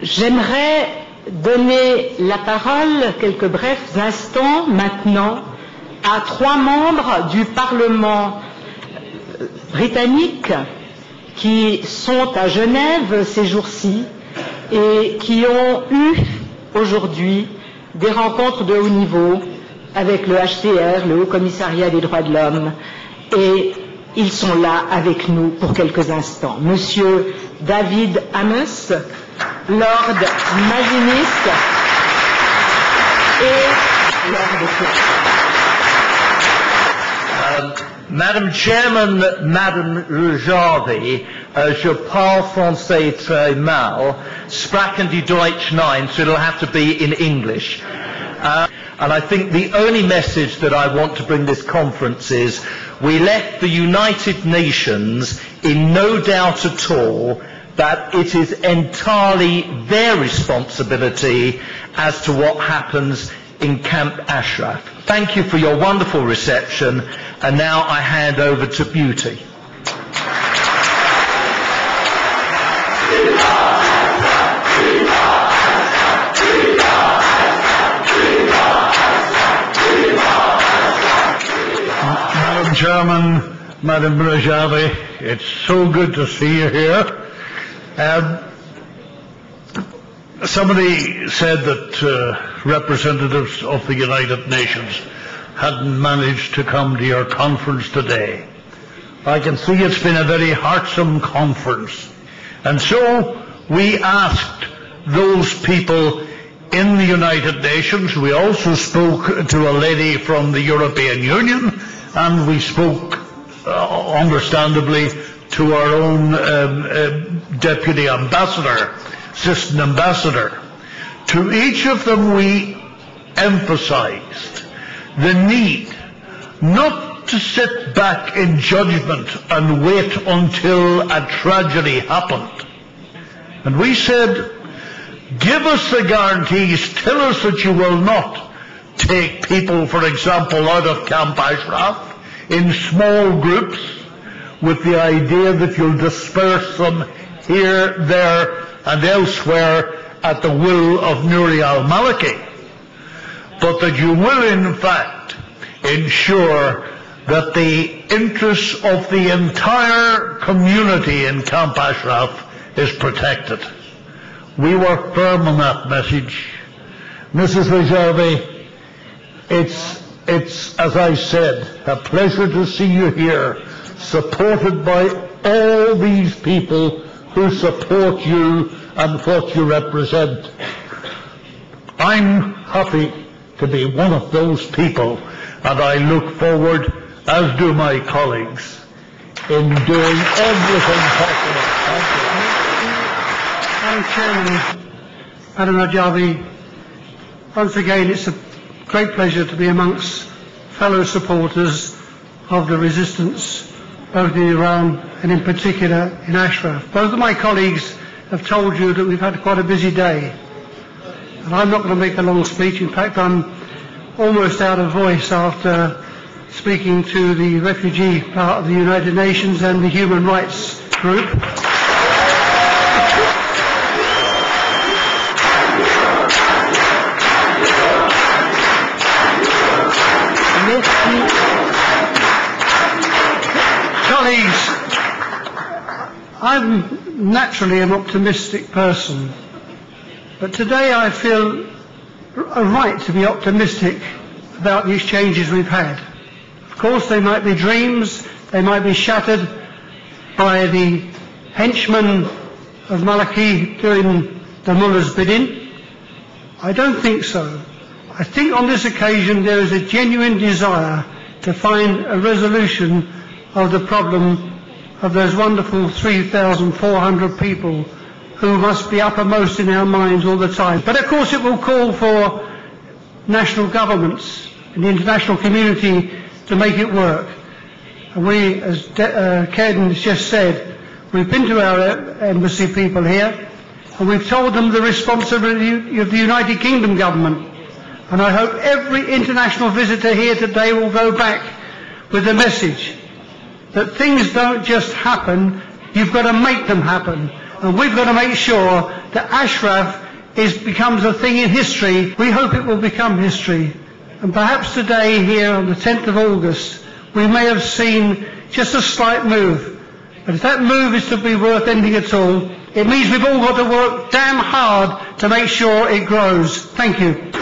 J'aimerais donner la parole, quelques brefs instants maintenant, à 3 membres du Parlement britannique qui sont à Genève ces jours-ci et qui ont eu aujourd'hui des rencontres de haut niveau avec le HCR, le Haut Commissariat des droits de l'homme, et ils sont là avec nous pour quelques instants. Monsieur David Ames, Lerdmegينس et Madam Chairman, Madam Rajave, je parle français très mal. Sprechen die Deutsch nein, so it'll have to be in English. And I think the only message that I want to bring this conference is we left the United Nations in no doubt at all that it is entirely their responsibility as to what happens in Camp Ashraf. Thank you for your wonderful reception, and now I hand over to Beauty. Madam Chairman, Madam Rajave, it's so good to see you here. Somebody said that representatives of the United Nations hadn't managed to come to your conference today. I can see it's been a very heartsome conference. And so we asked those people in the United Nations. We also spoke to a lady from the European Union, and we spoke, understandably, to our own deputy ambassador, assistant ambassador. To each of them we emphasized the need not to sit back in judgment and wait until a tragedy happened. And we said, give us the guarantees, tell us that you will not take people, for example, out of Camp Ashraf in small groups with the idea that you'll disperse them here, there and elsewhere at the will of Nouri al-Maliki, but that you will in fact ensure that the interests of the entire community in Camp Ashraf is protected. We were firm on that message. Mrs. Rajave, it's, as I said, a pleasure to see you here, supported by all these people who support you and what you represent. I'm happy to be one of those people, and I look forward, as do my colleagues, in doing everything possible. Madam Chairman, Madam Rajave, once again it's a great pleasure to be amongst fellow supporters of the resistance, both in Iran and in particular in Ashraf. Both of my colleagues have told you that we've had quite a busy day, and I'm not going to make a long speech. In fact, I'm almost out of voice after speaking to the refugee part of the United Nations and the human rights group. Colleagues, I'm naturally an optimistic person, but today I feel a right to be optimistic about these changes we've had. Of course, they might be dreams, they might be shattered by the henchmen of Maliki doing the mullah's bidding. I don't think so. I think on this occasion there is a genuine desire to find a resolution of the problem of those wonderful 3,400 people who must be uppermost in our minds all the time. But of course it will call for national governments and the international community to make it work. And we, as Ken has just said, we've been to our embassy people here and we've told them the responsibility of the United Kingdom government. And I hope every international visitor here today will go back with the message that things don't just happen, you've got to make them happen. And we've got to make sure that Ashraf becomes a thing in history. We hope it will become history. And perhaps today, here on the 10th of August, we may have seen just a slight move. But if that move is to be worth anything at all, it means we've all got to work damn hard to make sure it grows. Thank you.